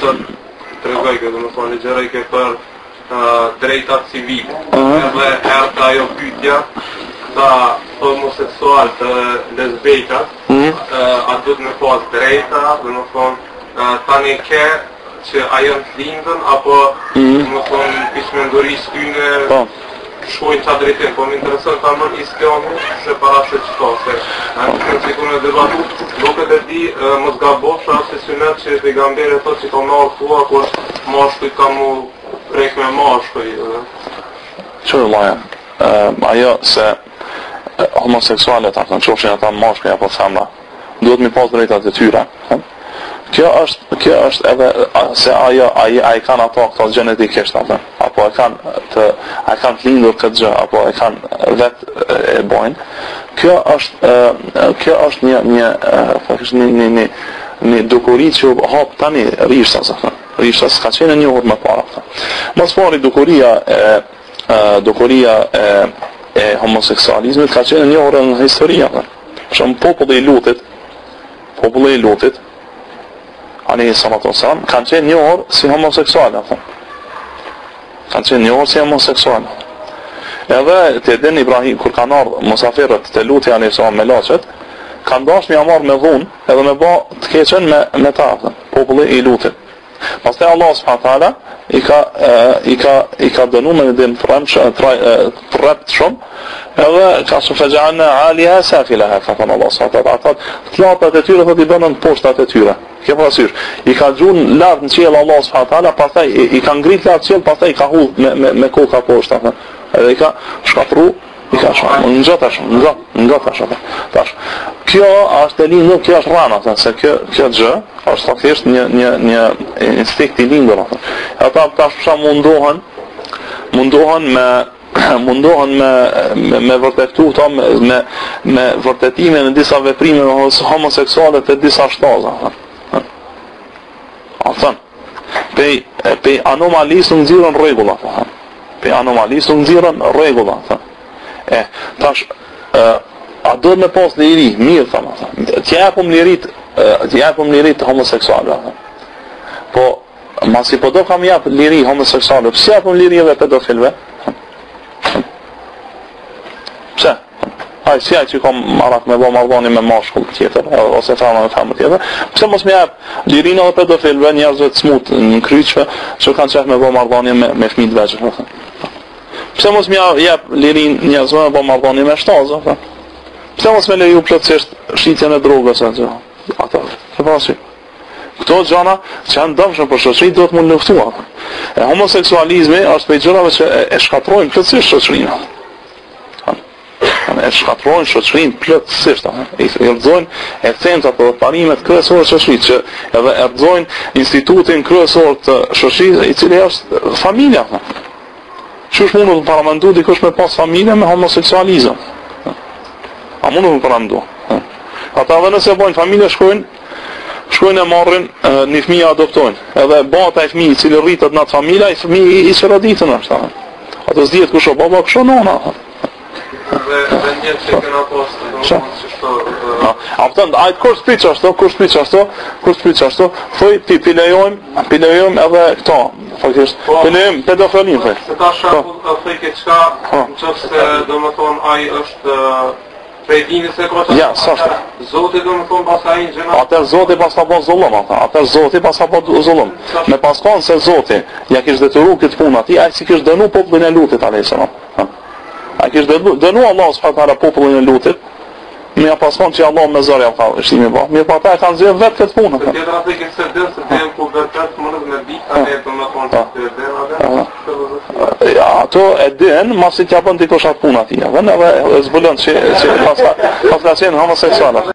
sot tregoj që domethënë ligjëroj që për drejtat civile. Edhe erdha ajo pyetja ta homoseksual të lesbejkat, a duhet me pas drejta, domethënë tani ke që ajo të lindën apo domethënë pishmenduri syne shkojnë qa drejtim, po më interesën ta më islami se para se qëto, se në cikun e debatu, nuk e di më zgabosha se synet që pejgamberi thot që ka marrë tua, kur mashkuj ka mu prek me mashkuj. Qërë laja, ajo se homoseksualet, në qofshin ata mashkuj apo femra, duhet mi pas drejtat e tyre. Kjo është edhe se ajo ai kanë ato këto genetikisht apo e kanë të lindur këtë gjë apo e kanë vetë e bojnë. Kjo është një dukuri që hap tani rishtas ka qenë një orë më para. Mos pari dukuria e homoseksualizmit ka qenë një orë në historia. Shumë populli i lutit alayhi salatu wassalam kanë qenë një orë si homoseksual, kanë qenë një orë si homoseksual. Edhe të edhen Ibrahim, kur kanë ardhë musafirët të luti alayhi salam me laçet, kanë dashur me marrë me dhunë edhe me bë të keqen me ta, populli i lutit. Pastaj Allah subhanahu wa taala i ka dënuar me din tërrep shumë, edhe ka sufajana aliha safilaha, ka thënë Allah subhanahu wa taala, klapat e tyre thotë i bënën poshtat e tyre. Kjo parasysh, i ka gjun lart në qiell Allah subhanahu wa taala, pastaj i ka ngrit lart qiell, pastaj i ka hull me koka poshtë, edhe i ka shkatru, i ka shumë, ngjotash. Tash, kjo është e lindur, kjo është rana, se kjo gjë është faktikisht një instinkt i lindur. Ata tash mundohen me vërtetu këto me vërtetime në disa veprime homoseksuale të disa shtaza. Pe anomalisë në nxirën rregulla. Tash a do me pas liri, mirë thama. T'ja japëm lirit homoseksuale. Po masi po do kam jap liri homoseksuale, pse japëm liri edhe pedofilve? Pse? Si ai që kam marrat me bë marrëdhënie me mashkull tjetër ose femër me femër tjetër, pse mos më jap lirinë edhe pedofilve, njerëzve të smut në kryqve që kanë qenë me bë marrëdhënie me fëmijë të vegjël. Pse mos më jap lirinë njerëzve me bë marrëdhënie me shtazë? Pse mos më leju plotësisht shitjen e drogës atë? Ata, e pasi. Këto gjëra që janë dëmshme për shoqërinë duhet mund luftuar. Homoseksualizmi është prej gjërave që e shkatrojnë plotësisht shoqërinë. E shkatrojnë shoqërinë plotësisht, e rrëzojnë esencat dhe parimet kryesore të shoqërisë, që edhe rrëzojnë institutin kryesor të shoqërisë, i cili është familja. Çush mundu të paramendu dikush me pas familje me homoseksualizëm? A mundu të paramendu? Ata edhe nëse bojnë familje shkojnë e marrin një fëmijë adoptojnë. Edhe bata e fëmijë i cili rritet në atë familja, i fëmijë i çeraditën është. Ato s'dihet kush o baba, kush o nona. Dhe një që këna postë, ajtë kur s'piq ashtu, thuj ti pilejojmë edhe këto, faktisht, pilejojmë pedofilin, thuj. Se ta shakull, thuj ke qka, në qëfë se do më thonë aj është prej dinës e koqa, Zoti do më thonë pas a i në gjena. Atër Zoti pas ka po zullum, me paskon se Zoti ja kish detyru këtë punë ati, a i si kish dënu popullin e lutit, a.s. A kish dënu Allah s.a. popullin e lutit, me ja paskon që Allah me zërja ka shtimi ba. Mirë pa ta e kanë zirë vetë këtë punë. Se tjetër atë i kënë se dhe ku vërtet më nëzë me ditë, atë e të më thonë që të dhe, ja, ato e din, masi t'ja bën dikush atë punë ati, edhe zbulën që pas ka qenë homoseksualat.